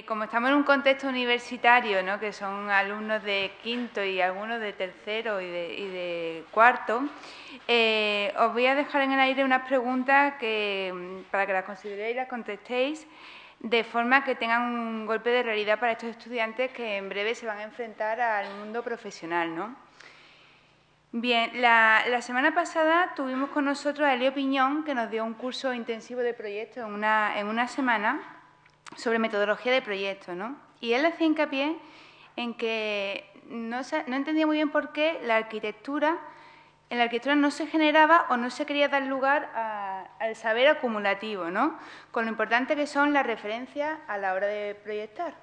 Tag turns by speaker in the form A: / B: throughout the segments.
A: Como estamos en un contexto universitario, ¿no?, que son alumnos de quinto y algunos de tercero y de cuarto, os voy a dejar en el aire unas preguntas para que las consideréis y las contestéis de forma que tengan un golpe de realidad para estos estudiantes que en breve se van a enfrentar al mundo profesional, ¿no? Bien, la semana pasada tuvimos con nosotros a Elio Piñón, que nos dio un curso intensivo de proyectos en una semana sobre metodología de proyectos, ¿no? Y él hacía hincapié en que no entendía muy bien por qué en la arquitectura no se generaba o no se quería dar lugar al saber acumulativo, ¿no?, con lo importante que son las referencias a la hora de proyectar.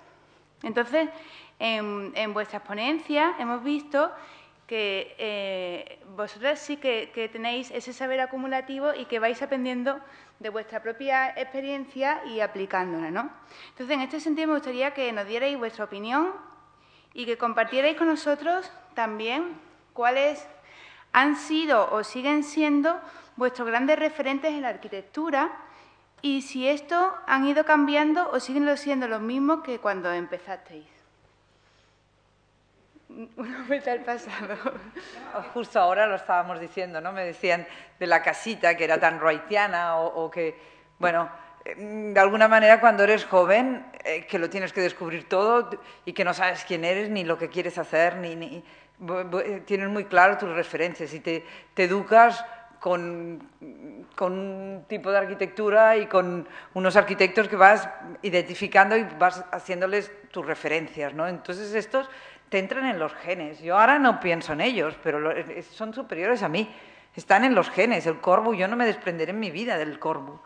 A: Entonces, en vuestras ponencias hemos visto que vosotras sí que tenéis ese saber acumulativo y que vais aprendiendo de vuestra propia experiencia y aplicándola, ¿no? Entonces, en este sentido, me gustaría que nos dierais vuestra opinión y que compartierais con nosotros también cuáles han sido o siguen siendo vuestros grandes referentes en la arquitectura y si estos han ido cambiando o siguen siendo los mismos que cuando empezasteis. Una vuelta al pasado.
B: Justo ahora lo estábamos diciendo, ¿no? Me decían de la casita que era tan wrightiana o que, bueno, de alguna manera cuando eres joven, que lo tienes que descubrir todo y que no sabes quién eres ni lo que quieres hacer, tienes muy claro tus referencias y te educas con un tipo de arquitectura y con unos arquitectos que vas identificando y vas haciéndoles tus referencias, ¿no? Entonces estos te entran en los genes. Yo ahora no pienso en ellos, pero son superiores a mí. Están en los genes. El Corbu, yo no me desprenderé en mi vida del Corbu.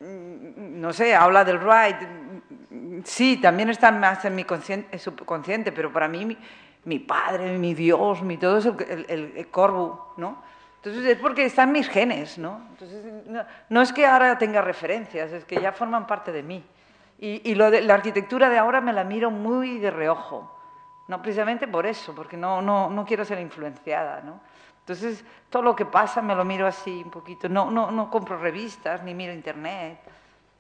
B: No sé, habla del Wright. Sí, también está más en mi subconsciente, pero para mí mi padre, mi Dios, mi todo es el Corbu, ¿no? Entonces es porque están mis genes, ¿no? Entonces no es que ahora tenga referencias, es que ya forman parte de mí. Y la arquitectura de ahora me la miro muy de reojo. No precisamente por eso, porque no quiero ser influenciada, ¿no? Entonces, todo lo que pasa me lo miro así un poquito. No compro revistas ni miro internet,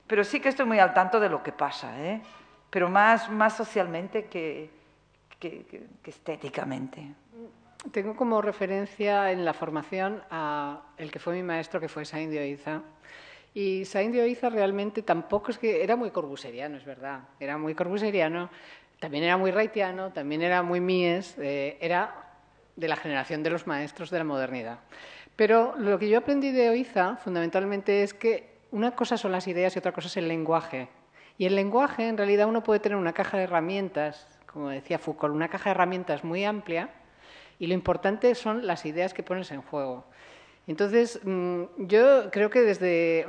B: pero sí que estoy muy al tanto de lo que pasa, ¿eh? Pero más socialmente que estéticamente.
C: Tengo como referencia en la formación a el que fue mi maestro, que fue Sainz de Oiza. Y Sainz de Oiza realmente tampoco es que... Era muy corbuseriano, es verdad. Era muy corbuseriano. También era muy wrightiano, también era muy Mies, era de la generación de los maestros de la modernidad. Pero lo que yo aprendí de Oiza, fundamentalmente, es que una cosa son las ideas y otra cosa es el lenguaje. Y el lenguaje, en realidad, uno puede tener una caja de herramientas, como decía Foucault, una caja de herramientas muy amplia, y lo importante son las ideas que pones en juego. Entonces, yo creo que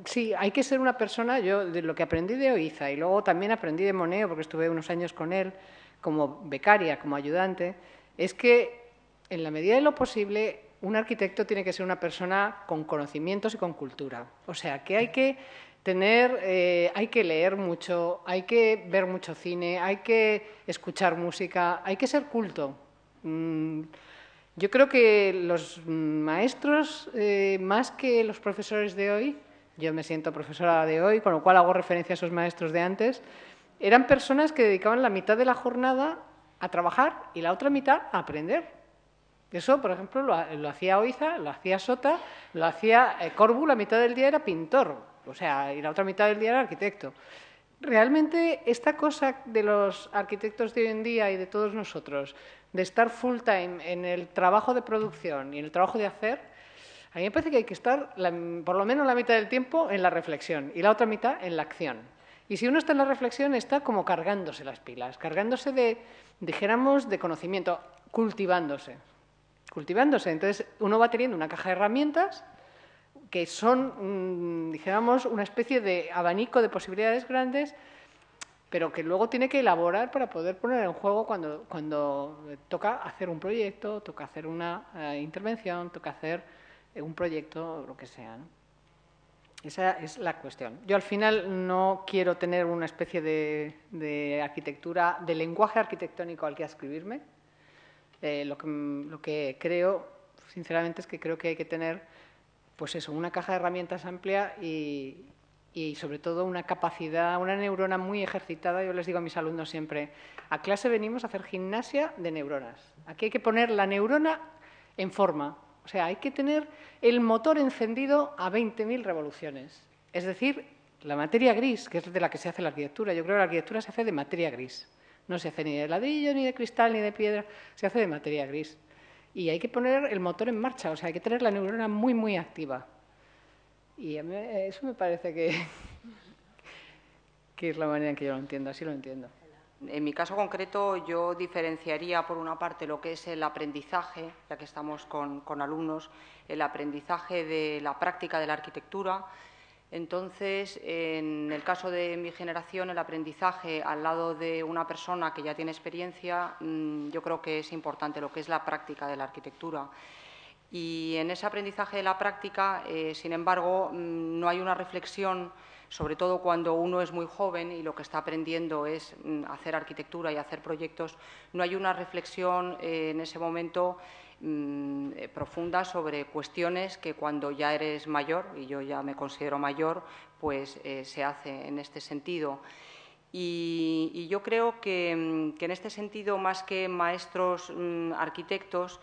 C: sí, hay que ser una persona, yo de lo que aprendí de Oiza y luego también aprendí de Moneo, porque estuve unos años con él como becaria, como ayudante, es que en la medida de lo posible un arquitecto tiene que ser una persona con conocimientos y con cultura. O sea, que hay que hay que leer mucho, hay que ver mucho cine, hay que escuchar música, hay que ser culto. Yo creo que los maestros, más que los profesores de hoy, yo me siento profesora de hoy, con lo cual hago referencia a esos maestros de antes, eran personas que dedicaban la mitad de la jornada a trabajar y la otra mitad a aprender. Eso, por ejemplo, lo hacía Oiza, lo hacía Sota, lo hacía Corbu, la mitad del día era pintor, o sea, y la otra mitad del día era arquitecto. Realmente esta cosa de los arquitectos de hoy en día y de todos nosotros, de estar full time en el trabajo de producción y en el trabajo de hacer, a mí me parece que hay que estar por lo menos la mitad del tiempo en la reflexión y la otra mitad en la acción. Y si uno está en la reflexión, está como cargándose las pilas, cargándose dijéramos, de conocimiento, cultivándose. Entonces, uno va teniendo una caja de herramientas que son, dijéramos, una especie de abanico de posibilidades grandes, pero que luego tiene que elaborar para poder poner en juego cuando toca hacer un proyecto, toca hacer una intervención, toca hacer un proyecto, lo que sea, ¿no? Esa es la cuestión. Yo al final no quiero tener una especie de arquitectura, de lenguaje arquitectónico al que ascribirme. Lo que creo, sinceramente, es que creo que hay que tener, pues eso, una caja de herramientas amplia y y sobre todo una capacidad, una neurona muy ejercitada. Yo les digo a mis alumnos siempre, a clase venimos a hacer gimnasia de neuronas. Aquí hay que poner la neurona en forma, o sea, hay que tener el motor encendido a 20.000 revoluciones. Es decir, la materia gris, que es de la que se hace la arquitectura. Yo creo que la arquitectura se hace de materia gris. No se hace ni de ladrillo, ni de cristal, ni de piedra, se hace de materia gris. Y hay que poner el motor en marcha, o sea, hay que tener la neurona muy, muy activa. Y a mí eso me parece que es la manera en que yo lo entiendo, así lo entiendo.
D: En mi caso concreto, yo diferenciaría, por una parte, lo que es el aprendizaje, ya que estamos con alumnos, el aprendizaje de la práctica de la arquitectura. Entonces, en el caso de mi generación, el aprendizaje al lado de una persona que ya tiene experiencia, yo creo que es importante lo que es la práctica de la arquitectura. Y en ese aprendizaje de la práctica, sin embargo, no hay una reflexión, sobre todo cuando uno es muy joven y lo que está aprendiendo es hacer arquitectura y hacer proyectos, no hay una reflexión en ese momento profunda sobre cuestiones que cuando ya eres mayor, y yo ya me considero mayor, pues se hace en este sentido. Y yo creo que en este sentido, más que maestros arquitectos,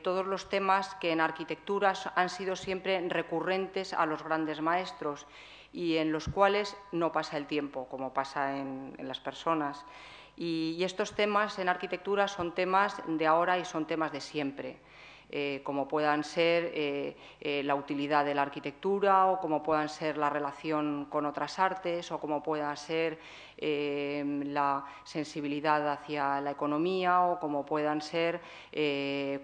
D: todos los temas que en arquitectura han sido siempre recurrentes a los grandes maestros y en los cuales no pasa el tiempo, como pasa en las personas. Y estos temas en arquitectura son temas de ahora y son temas de siempre. Como puedan ser la utilidad de la arquitectura o como puedan ser la relación con otras artes o como pueda ser la sensibilidad hacia la economía o como puedan ser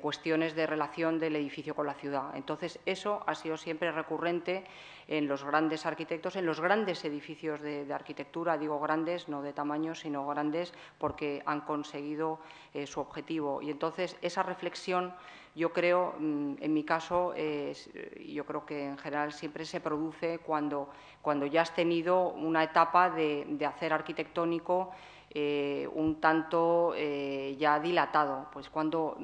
D: cuestiones de relación del edificio con la ciudad. Entonces, eso ha sido siempre recurrente en los grandes arquitectos, en los grandes edificios de arquitectura, digo grandes, no de tamaño, sino grandes porque han conseguido su objetivo. Y entonces, esa reflexión, yo creo, en mi caso, yo creo que en general siempre se produce cuando ya has tenido una etapa de hacer arquitectónico un tanto ya dilatado, pues cuando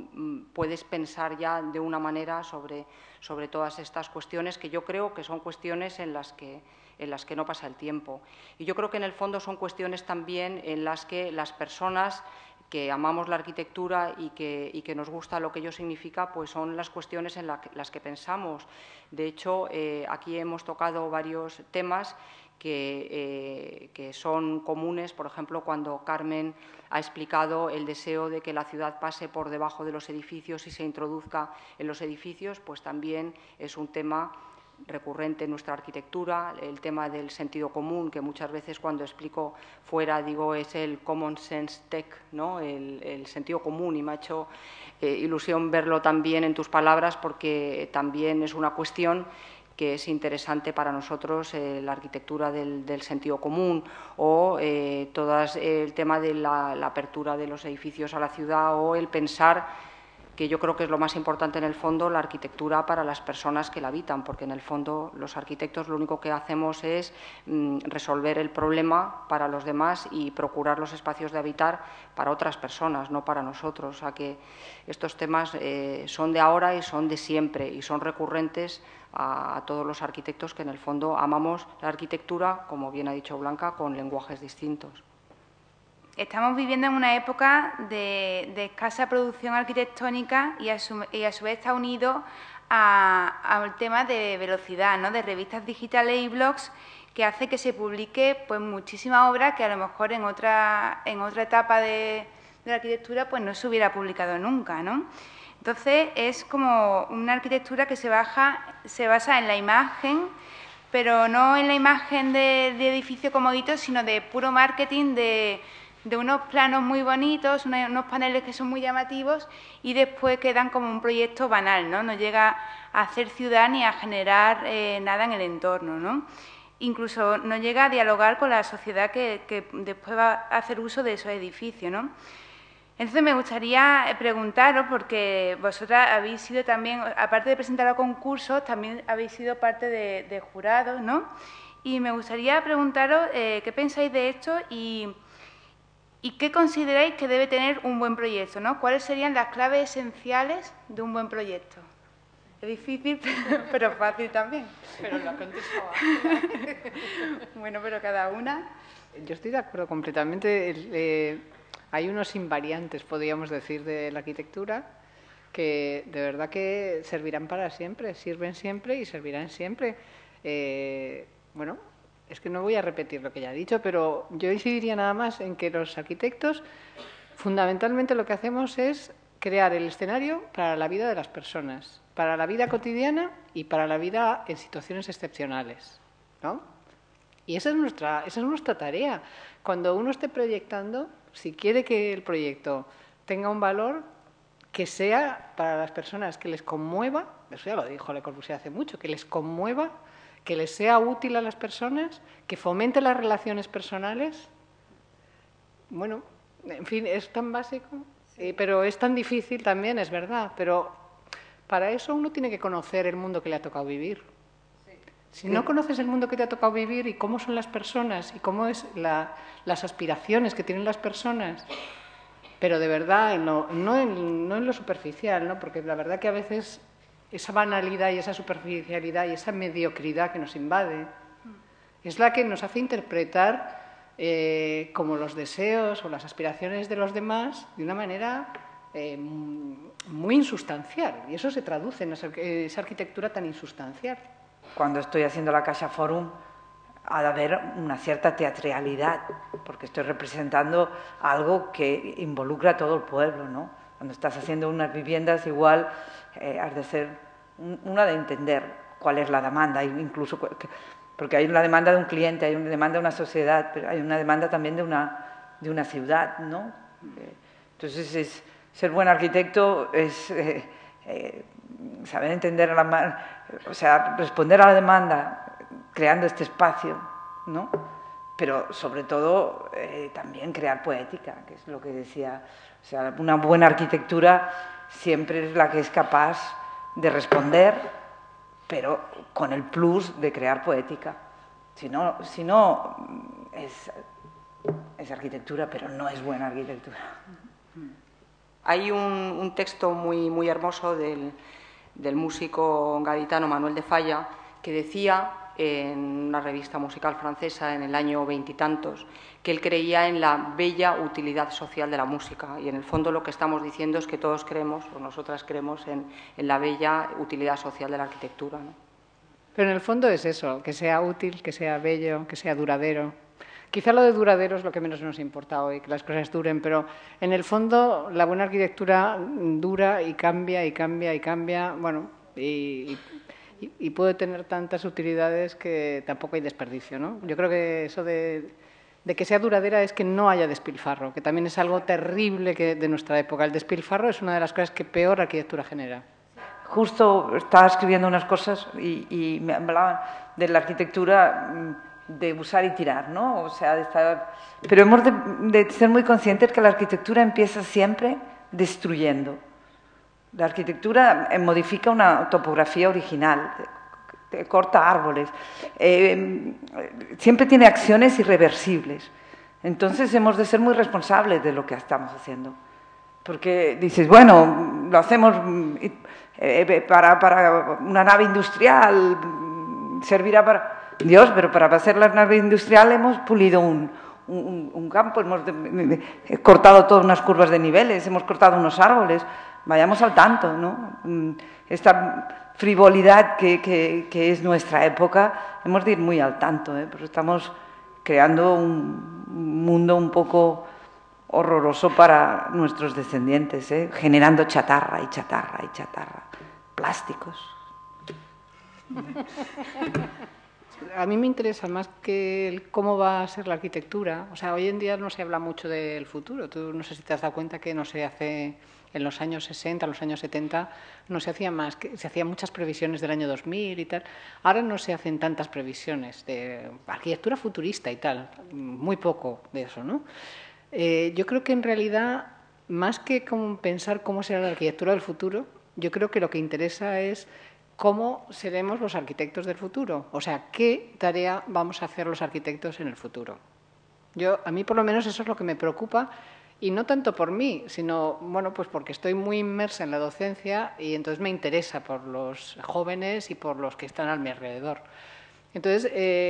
D: puedes pensar ya de una manera sobre todas estas cuestiones que yo creo que son cuestiones en las que no pasa el tiempo. Y yo creo que en el fondo son cuestiones también en las que las personas que amamos la arquitectura y que nos gusta lo que ello significa, pues son las cuestiones en las que pensamos. De hecho, aquí hemos tocado varios temas que son comunes, por ejemplo, cuando Carmen ha explicado el deseo de que la ciudad pase por debajo de los edificios y se introduzca en los edificios, pues también es un tema recurrente en nuestra arquitectura, el tema del sentido común, que muchas veces cuando explico fuera digo es el common sense tech, ¿no? el sentido común, y me ha hecho ilusión verlo también en tus palabras porque también es una cuestión que es interesante para nosotros, la arquitectura del sentido común o todo el tema de la apertura de los edificios a la ciudad o el pensar, que yo creo que es lo más importante en el fondo, la arquitectura para las personas que la habitan, porque en el fondo los arquitectos lo único que hacemos es resolver el problema para los demás y procurar los espacios de habitar para otras personas, no para nosotros. O sea que estos temas son de ahora y son de siempre y son recurrentes a todos los arquitectos que en el fondo amamos la arquitectura, como bien ha dicho Blanca, con lenguajes distintos.
A: Estamos viviendo en una época de escasa producción arquitectónica y a su vez está unido al tema de velocidad, ¿no? De revistas digitales y blogs, que hace que se publique pues muchísima obra que a lo mejor en otra etapa de la arquitectura pues no se hubiera publicado nunca, ¿no? Entonces es como una arquitectura que se basa en la imagen, pero no en la imagen de edificio comodito, sino de puro marketing, de unos planos muy bonitos, unos paneles que son muy llamativos y después quedan como un proyecto banal, ¿no? No llega a hacer ciudad ni a generar nada en el entorno, ¿no? Incluso no llega a dialogar con la sociedad que después va a hacer uso de esos edificios, ¿no? Entonces me gustaría preguntaros, porque vosotras habéis sido también, aparte de presentar a concursos, también habéis sido parte de jurados, ¿no? Y me gustaría preguntaros qué pensáis de esto y qué consideráis que debe tener un buen proyecto, ¿no? ¿Cuáles serían las claves esenciales de un buen proyecto? Es difícil, pero fácil también.
C: Pero lo contestaba.
A: Bueno, pero cada una...
C: Yo estoy de acuerdo completamente. Hay unos invariantes, podríamos decir, de la arquitectura que de verdad que servirán para siempre, sirven siempre y servirán siempre. Bueno, es que no voy a repetir lo que ya he dicho, pero yo incidiría nada más en que los arquitectos fundamentalmente lo que hacemos es crear el escenario para la vida de las personas, para la vida cotidiana y para la vida en situaciones excepcionales, ¿no? Y esa es nuestra tarea. Cuando uno esté proyectando, si quiere que el proyecto tenga un valor, que sea para las personas que les conmueva, eso ya lo dijo Le Corbusier hace mucho, que les conmueva, que les sea útil a las personas, que fomente las relaciones personales. Bueno, en fin, es tan básico, pero es tan difícil también, es verdad. Pero para eso uno tiene que conocer el mundo que le ha tocado vivir. Si no conoces el mundo que te ha tocado vivir y cómo son las personas y cómo es las aspiraciones que tienen las personas, pero de verdad, no en lo superficial, ¿no? Porque la verdad que a veces esa banalidad y esa superficialidad y esa mediocridad que nos invade es la que nos hace interpretar como los deseos o las aspiraciones de los demás de una manera muy insustancial. Y eso se traduce en esa arquitectura tan insustancial.
B: Cuando estoy haciendo la Caixa Forum ha de haber una cierta teatralidad, porque estoy representando algo que involucra a todo el pueblo, ¿no? Cuando estás haciendo unas viviendas igual has de ser una de entender cuál es la demanda, incluso porque hay una demanda de un cliente, hay una demanda de una sociedad, pero hay una demanda también de una ciudad, ¿no? Entonces, ser buen arquitecto es saber entender o sea, responder a la demanda creando este espacio, ¿no? Pero sobre todo también crear poética, que es lo que decía. O sea, una buena arquitectura siempre es la que es capaz de responder, pero con el plus de crear poética. Si no es arquitectura, pero no es buena arquitectura.
D: Hay un texto muy hermoso del músico gaditano Manuel de Falla, que decía en una revista musical francesa en el año veintitantos que él creía en la bella utilidad social de la música, y en el fondo lo que estamos diciendo es que todos creemos, o nosotras creemos, en la bella utilidad social de la arquitectura, ¿no?
C: Pero en el fondo es eso, que sea útil, que sea bello, que sea duradero. Quizá lo de duradero es lo que menos nos importa hoy, que las cosas duren, pero en el fondo la buena arquitectura dura y cambia y cambia y cambia, bueno, y puede tener tantas utilidades que tampoco hay desperdicio, ¿no? Yo creo que eso de que sea duradera es que no haya despilfarro, que también es algo terrible de nuestra época. El despilfarro es una de las cosas que peor arquitectura genera.
B: Justo estaba escribiendo unas cosas y me hablaban de la arquitectura de usar y tirar, ¿no? O sea, de estar... Pero hemos de ser muy conscientes que la arquitectura empieza siempre destruyendo. La arquitectura modifica una topografía original, corta árboles, siempre tiene acciones irreversibles. Entonces hemos de ser muy responsables de lo que estamos haciendo. Porque dices, bueno, lo hacemos para una nave industrial, servirá para... Dios, pero para hacer la nave industrial hemos pulido un campo, hemos cortado todas unas curvas de niveles, hemos cortado unos árboles. Vayamos al tanto, ¿no? Esta frivolidad que es nuestra época, hemos de ir muy al tanto, porque estamos creando un mundo un poco horroroso para nuestros descendientes, generando chatarra y chatarra y chatarra, plásticos.
C: A mí me interesa más que cómo va a ser la arquitectura. O sea, hoy en día no se habla mucho del futuro. Tú no sé si te has dado cuenta que no se hace... En los años 60, los años 70, no se hacía más, se hacían muchas previsiones del año 2000 y tal. Ahora no se hacen tantas previsiones de arquitectura futurista y tal, muy poco de eso, ¿no? Yo creo que en realidad, más que pensar cómo será la arquitectura del futuro, yo creo que lo que interesa es cómo seremos los arquitectos del futuro. O sea, qué tarea vamos a hacer los arquitectos en el futuro. A mí por lo menos eso es lo que me preocupa. Y no tanto por mí, sino, bueno, pues porque estoy muy inmersa en la docencia y entonces me interesa por los jóvenes y por los que están a mi alrededor. Entonces,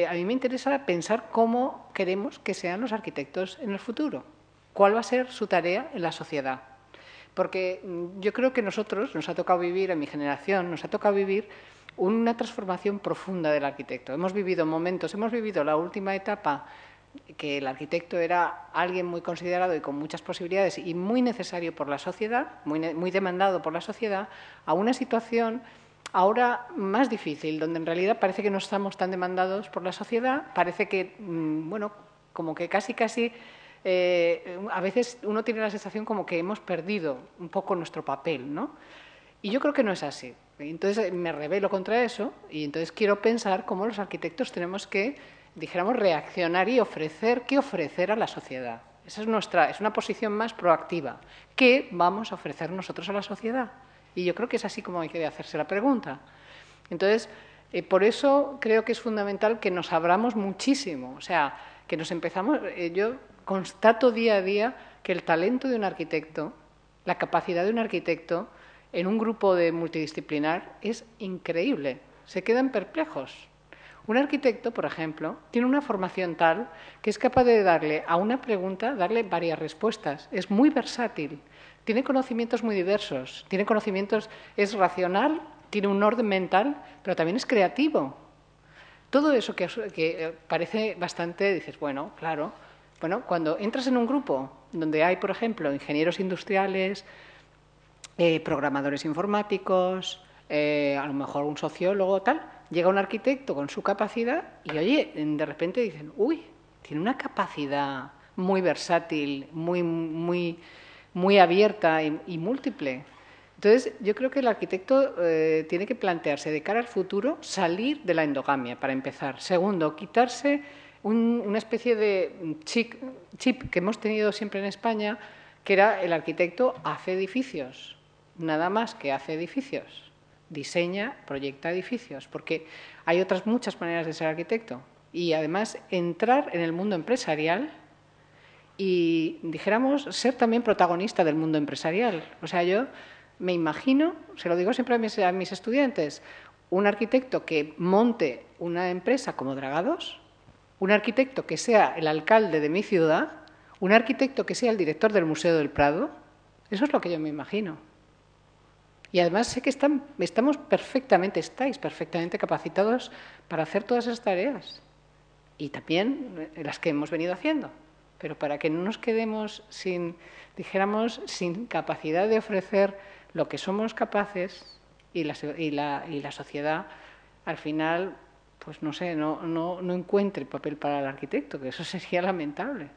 C: a mí me interesa pensar cómo queremos que sean los arquitectos en el futuro. ¿Cuál va a ser su tarea en la sociedad? Porque yo creo que nosotros, nos ha tocado vivir, en mi generación, nos ha tocado vivir una transformación profunda del arquitecto. Hemos vivido momentos, hemos vivido la última etapa que el arquitecto era alguien muy considerado y con muchas posibilidades y muy necesario por la sociedad, muy demandado por la sociedad, a una situación ahora más difícil, donde en realidad parece que no estamos tan demandados por la sociedad, parece que, bueno, como que casi a veces uno tiene la sensación como que hemos perdido un poco nuestro papel, ¿no? Y yo creo que no es así. Entonces me rebelo contra eso y entonces quiero pensar cómo los arquitectos tenemos que, dijéramos, reaccionar y ofrecer, ¿qué ofrecer a la sociedad? Esa es una posición más proactiva. ¿Qué vamos a ofrecer nosotros a la sociedad? Y yo creo que es así como hay que hacerse la pregunta. Entonces, por eso creo que es fundamental que nos abramos muchísimo, o sea, que nos empezamos. Yo constato día a día que el talento de un arquitecto, la capacidad de un arquitecto en un grupo multidisciplinar es increíble. Se quedan perplejos. Un arquitecto, por ejemplo, tiene una formación tal que es capaz de darle a una pregunta, darle varias respuestas. Es muy versátil, tiene conocimientos muy diversos, tiene conocimientos, es racional, tiene un orden mental, pero también es creativo. Todo eso que parece bastante, dices, bueno, claro. Bueno, cuando entras en un grupo donde hay, por ejemplo, ingenieros industriales, programadores informáticos, a lo mejor un sociólogo, tal, llega un arquitecto con su capacidad y, oye, de repente dicen, uy, tiene una capacidad muy versátil, muy abierta y múltiple. Entonces, yo creo que el arquitecto tiene que plantearse de cara al futuro salir de la endogamia, para empezar. Segundo, quitarse una especie de chip que hemos tenido siempre en España, que era el arquitecto hace edificios, nada más que hace edificios. Diseña, proyecta edificios, porque hay otras muchas maneras de ser arquitecto. Y además entrar en el mundo empresarial y, dijéramos, ser también protagonista del mundo empresarial. O sea, yo me imagino, se lo digo siempre a mis estudiantes, un arquitecto que monte una empresa como Dragados, un arquitecto que sea el alcalde de mi ciudad, un arquitecto que sea el director del Museo del Prado. Eso es lo que yo me imagino. Y además sé que estáis perfectamente capacitados para hacer todas esas tareas. Y también las que hemos venido haciendo. Pero para que no nos quedemos sin capacidad de ofrecer lo que somos capaces y la sociedad, al final, pues no sé, no encuentre papel para el arquitecto, que eso sería lamentable.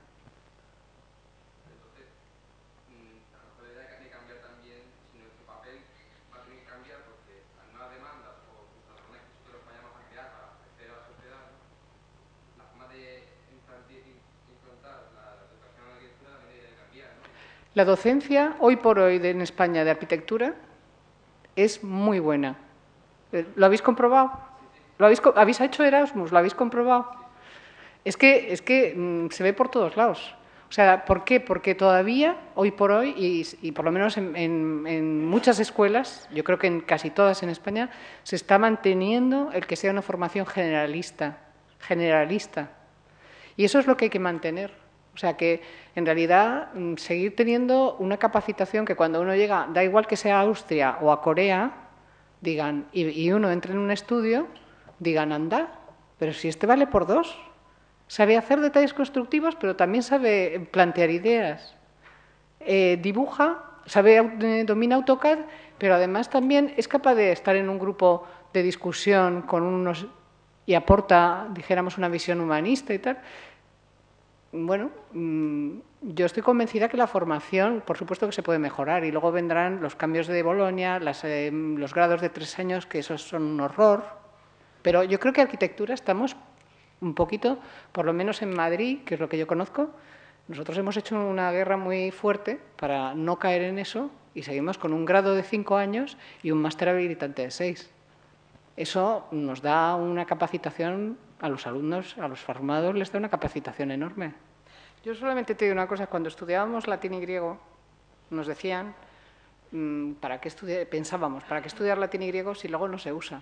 C: La docencia, hoy por hoy, en España, de arquitectura, es muy buena. ¿Lo habéis comprobado? ¿Habéis hecho Erasmus? ¿Lo habéis comprobado? Es que se ve por todos lados. O sea, ¿por qué? Porque todavía, hoy por hoy, y por lo menos en muchas escuelas, yo creo que en casi todas en España, se está manteniendo el que sea una formación generalista. Y eso es lo que hay que mantener. O sea, que en realidad seguir teniendo una capacitación que cuando uno llega, da igual que sea a Austria o a Corea, digan, y uno entra en un estudio, digan, anda, pero si este vale por dos. Sabe hacer detalles constructivos, pero también sabe plantear ideas. Dibuja, domina AutoCAD, pero además también es capaz de estar en un grupo de discusión con unos y aporta, dijéramos, una visión humanista y tal. Bueno, yo estoy convencida que la formación, por supuesto que se puede mejorar, y luego vendrán los cambios de Bolonia, los grados de 3 años, que esos son un horror. Pero yo creo que arquitectura estamos un poquito, por lo menos en Madrid, que es lo que yo conozco, nosotros hemos hecho una guerra muy fuerte para no caer en eso y seguimos con un grado de 5 años y un máster habilitante de 6. Eso nos da una capacitación a los alumnos, a los formados les da una capacitación enorme. Yo solamente te digo una cosa. Cuando estudiábamos latín y griego, nos decían, pensábamos, ¿para qué estudiar latín y griego si luego no se usa?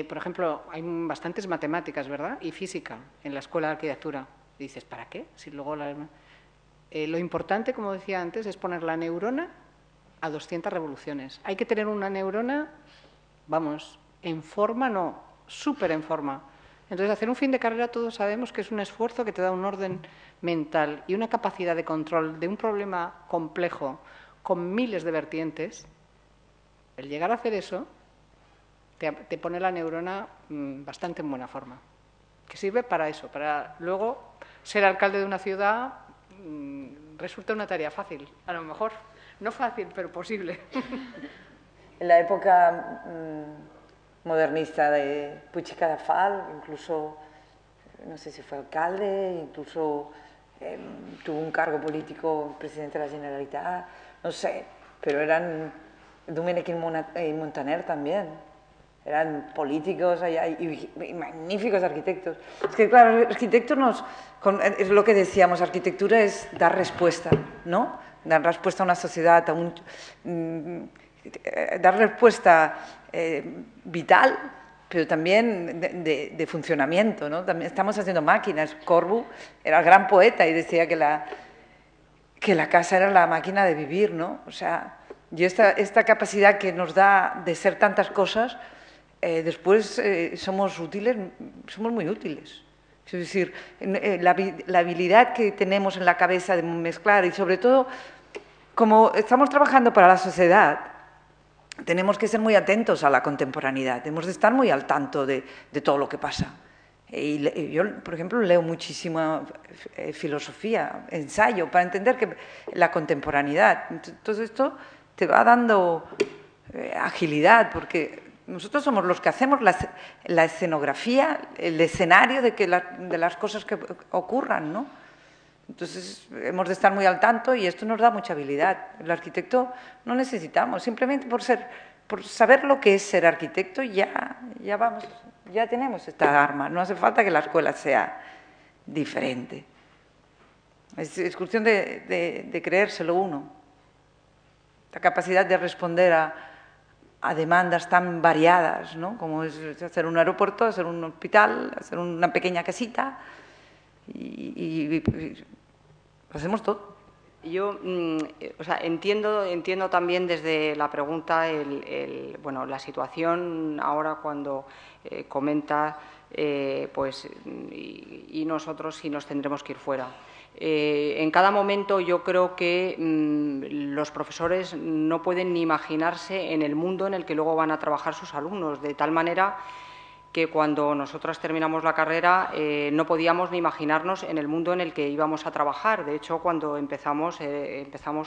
C: Por ejemplo, hay bastantes matemáticas, ¿verdad? Y física en la escuela de arquitectura. Y dices, ¿para qué? Si luego lo importante, como decía antes, es poner la neurona a 200 revoluciones. Hay que tener una neurona, vamos, en forma, no, súper en forma. Entonces, hacer un fin de carrera todos sabemos que es un esfuerzo que te da un orden mental y una capacidad de control de un problema complejo con miles de vertientes. El llegar a hacer eso te pone la neurona bastante en buena forma, que sirve para eso, para luego ser alcalde de una ciudad resulta una tarea fácil, a lo mejor, no fácil, pero posible.
B: En la época modernista de Puig i Cadafal, incluso, no sé si fue alcalde, incluso tuvo un cargo político, presidente de la Generalitat, no sé, pero eran Domènech y Montaner también, eran políticos allá y magníficos arquitectos. Es que, claro, el arquitecto es lo que decíamos, arquitectura es dar respuesta, ¿no? Dar respuesta a una sociedad, dar respuesta vital, pero también de funcionamiento, ¿no? También estamos haciendo máquinas. Corbu era el gran poeta y decía que la casa era la máquina de vivir, ¿no? O sea, y esta capacidad que nos da de ser tantas cosas, después somos útiles, somos muy útiles. Es decir, la habilidad que tenemos en la cabeza de mezclar y sobre todo, como estamos trabajando para la sociedad, tenemos que ser muy atentos a la contemporaneidad, hemos de estar muy al tanto de todo lo que pasa. Y yo, por ejemplo, leo muchísima filosofía, ensayo, para entender que la contemporaneidad. Todo esto te va dando agilidad, porque nosotros somos los que hacemos la escenografía, el escenario de las cosas que ocurran, ¿no? Entonces, hemos de estar muy al tanto y esto nos da mucha habilidad. El arquitecto no necesitamos, simplemente por saber lo que es ser arquitecto ya tenemos esta arma. No hace falta que la escuela sea diferente. Es cuestión de creérselo uno. La capacidad de responder a demandas tan variadas, ¿no? Como es hacer un aeropuerto, hacer un hospital, hacer una pequeña casita y hacemos todo.
D: Yo entiendo también desde la pregunta bueno, la situación ahora cuando comenta pues, y nosotros si nos tendremos que ir fuera. En cada momento yo creo que los profesores no pueden ni imaginarse en el mundo en el que luego van a trabajar sus alumnos, de tal manera que cuando nosotras terminamos la carrera no podíamos ni imaginarnos en el mundo en el que íbamos a trabajar. De hecho, cuando empezamos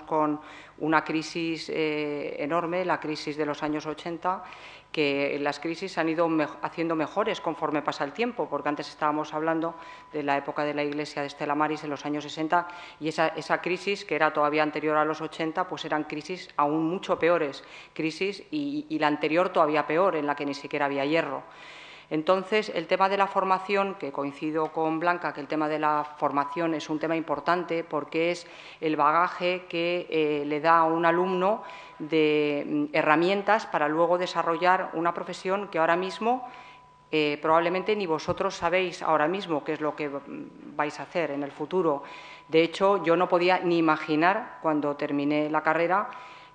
D: con una crisis enorme, la crisis de los años 80, que las crisis se han ido haciendo mejores conforme pasa el tiempo, porque antes estábamos hablando de la época de la Iglesia de Stella Maris en los años 60 y esa crisis, que era todavía anterior a los 80, pues eran crisis aún mucho peores, crisis y la anterior todavía peor, en la que ni siquiera había hierro. Entonces, el tema de la formación, que coincido con Blanca, que el tema de la formación es un tema importante porque es el bagaje que le da a un alumno de herramientas para luego desarrollar una profesión que ahora mismo probablemente ni vosotros sabéis ahora mismo qué es lo que vais a hacer en el futuro. De hecho, yo no podía ni imaginar, cuando terminé la carrera,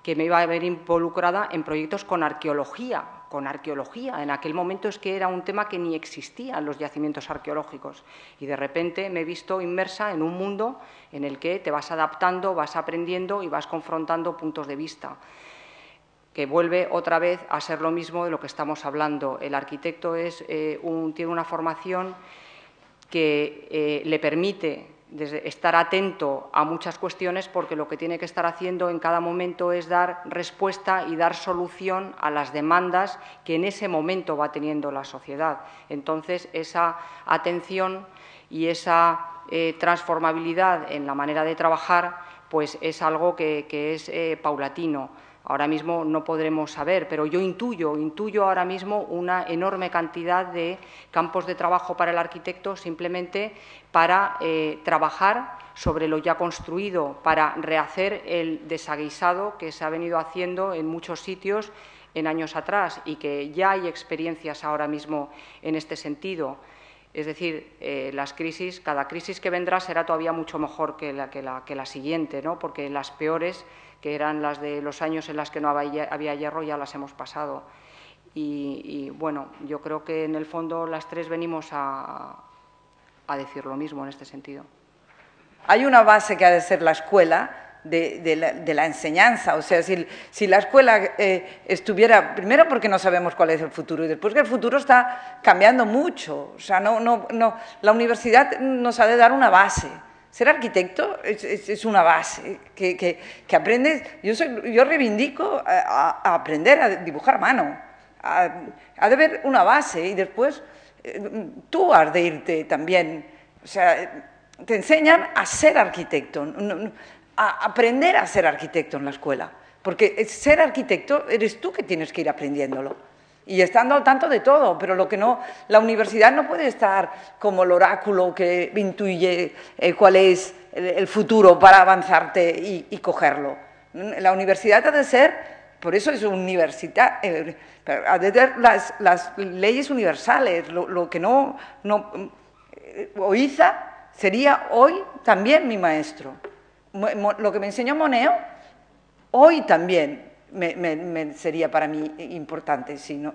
D: que me iba a ver involucrada en proyectos con arqueología. En aquel momento es que era un tema que ni existía en los yacimientos arqueológicos y de repente me he visto inmersa en un mundo en el que te vas adaptando, vas aprendiendo y vas confrontando puntos de vista, que vuelve otra vez a ser lo mismo de lo que estamos hablando. El arquitecto tiene una formación que le permite estar atento a muchas cuestiones, porque lo que tiene que estar haciendo en cada momento es dar respuesta y dar solución a las demandas que en ese momento va teniendo la sociedad. Entonces, esa atención y esa transformabilidad en la manera de trabajar pues es algo que es paulatino. Ahora mismo no podremos saber, pero yo intuyo ahora mismo una enorme cantidad de campos de trabajo para el arquitecto simplemente para trabajar sobre lo ya construido, para rehacer el desaguisado que se ha venido haciendo en muchos sitios en años atrás y que ya hay experiencias ahora mismo en este sentido. Es decir, cada crisis que vendrá será todavía mucho mejor que la siguiente, ¿no? Porque las peores, que eran las de los años en las que no había hierro, ya las hemos pasado. Y bueno, yo creo que en el fondo las tres venimos a decir lo mismo en este sentido.
B: Hay una base que ha de ser la escuela de la enseñanza. O sea, si la escuela estuviera, primero porque no sabemos cuál es el futuro y después que el futuro está cambiando mucho. O sea, la universidad nos ha de dar una base. Ser arquitecto es una base que aprendes. Yo reivindico a aprender a dibujar a mano. Ha de haber una base y después tú has de irte también. O sea, te enseñan a ser arquitecto, a aprender a ser arquitecto en la escuela, porque ser arquitecto eres tú que tienes que ir aprendiéndolo y estando al tanto de todo, pero la universidad no puede estar como el oráculo que intuye cuál es el futuro para avanzarte y cogerlo. La universidad ha de ser, por eso es universidad, ha de tener las leyes universales, lo que Oiza sería hoy también mi maestro. Lo que me enseñó Moneo, hoy también me sería para mí importante. O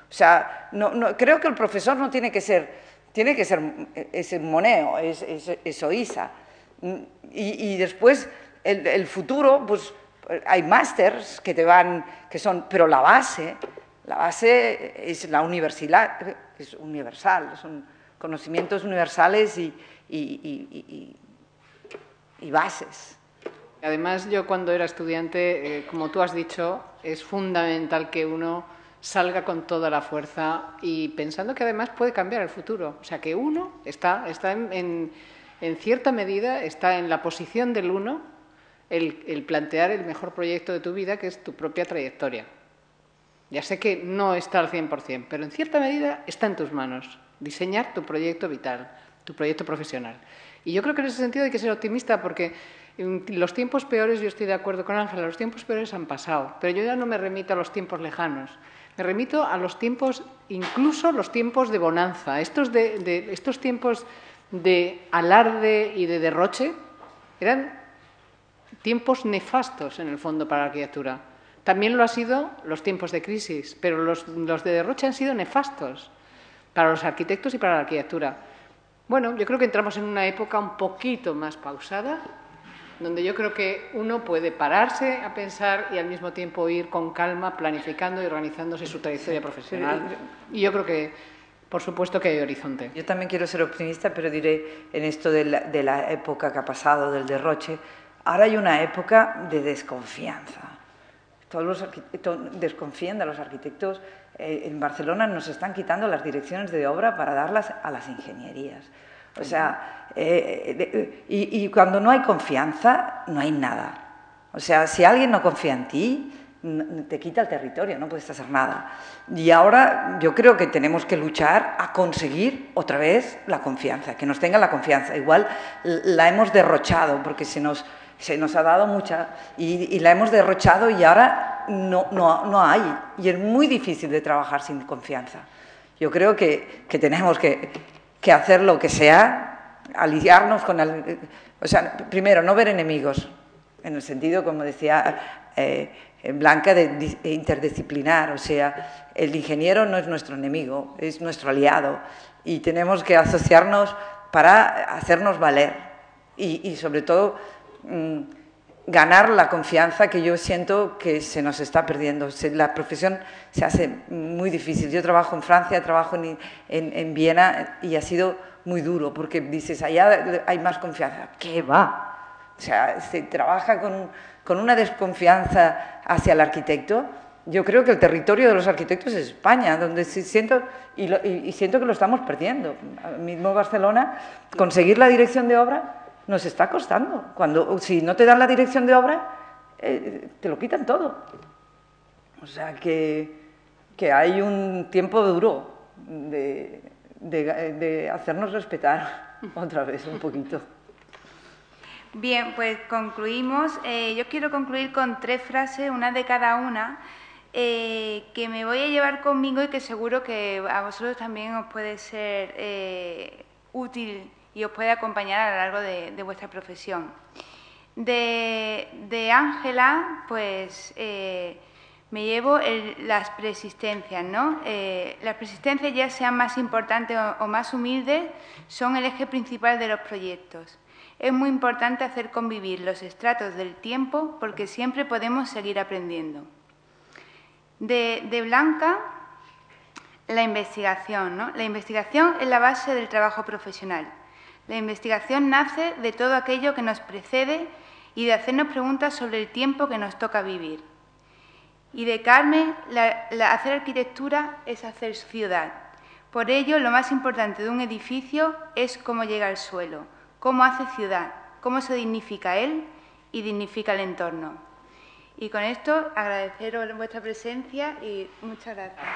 B: sea, creo que el profesor no tiene que ser es Moneo, es Oiza. Y después el futuro, pues hay másters que son, pero la base es la universidad, es universal, son conocimientos universales y bases.
C: Además, yo cuando era estudiante, como tú has dicho, es fundamental que uno salga con toda la fuerza y pensando que además puede cambiar el futuro. O sea, que uno está en cierta medida, está en la posición del uno el plantear el mejor proyecto de tu vida, que es tu propia trayectoria. Ya sé que no está al 100%, pero en cierta medida está en tus manos diseñar tu proyecto vital, tu proyecto profesional. Y yo creo que en ese sentido hay que ser optimista porque en los tiempos peores, yo estoy de acuerdo con Ángela, los tiempos peores han pasado, pero yo ya no me remito a los tiempos lejanos, me remito a los tiempos, incluso los tiempos de bonanza. Estos tiempos de alarde y de derroche eran tiempos nefastos en el fondo para la arquitectura. También lo ha sido los tiempos de crisis, pero los de derroche han sido nefastos para los arquitectos y para la arquitectura. Bueno, yo creo que entramos en una época un poquito más pausada, donde yo creo que uno puede pararse a pensar y al mismo tiempo ir con calma, planificando y organizándose su trayectoria profesional. Y yo creo que, por supuesto, que hay horizonte.
B: Yo también quiero ser optimista, pero diré en esto de la época que ha pasado, del derroche, ahora hay una época de desconfianza. Todos los arquitectos desconfían de los arquitectos. En Barcelona nos están quitando las direcciones de obra para darlas a las ingenierías. O sea, y cuando no hay confianza, no hay nada. O sea, si alguien no confía en ti, te quita el territorio, no puedes hacer nada. Y ahora yo creo que tenemos que luchar a conseguir otra vez la confianza, que nos tenga la confianza. Igual la hemos derrochado porque se nos ha dado mucha y la hemos derrochado y ahora no hay. Y es muy difícil de trabajar sin confianza. Yo creo que tenemos que hacer lo que sea, aliarnos con o sea, primero, no ver enemigos, en el sentido, como decía Blanca, de interdisciplinar. O sea, el ingeniero no es nuestro enemigo, es nuestro aliado. Y tenemos que asociarnos para hacernos valer. Y sobre todo, ganar la confianza que yo siento que se nos está perdiendo. La profesión se hace muy difícil. Yo trabajo en Francia, trabajo en Viena y ha sido muy duro porque dices, allá hay más confianza. ¿Qué va? O sea, se trabaja con una desconfianza hacia el arquitecto. Yo creo que el territorio de los arquitectos es España, donde siento que lo estamos perdiendo. Mismo Barcelona, conseguir la dirección de obra nos está costando. Si no te dan la dirección de obra, te lo quitan todo. O sea que hay un tiempo duro de hacernos respetar otra vez un poquito.
A: Bien, pues concluimos. Yo quiero concluir con 3 frases, una de cada una, que me voy a llevar conmigo y que seguro que a vosotros también os puede ser útil y os puede acompañar a lo largo de vuestra profesión. De Ángela, pues me llevo las persistencias, ¿no? Las persistencias, ya sean más importantes o más humildes, son el eje principal de los proyectos. Es muy importante hacer convivir los estratos del tiempo porque siempre podemos seguir aprendiendo. De Blanca, la investigación, ¿no? La investigación es la base del trabajo profesional. La investigación nace de todo aquello que nos precede y de hacernos preguntas sobre el tiempo que nos toca vivir. Y de Carmen, hacer arquitectura es hacer ciudad. Por ello, lo más importante de un edificio es cómo llega al suelo, cómo hace ciudad, cómo se dignifica él y dignifica el entorno. Y con esto agradeceros vuestra presencia y muchas gracias.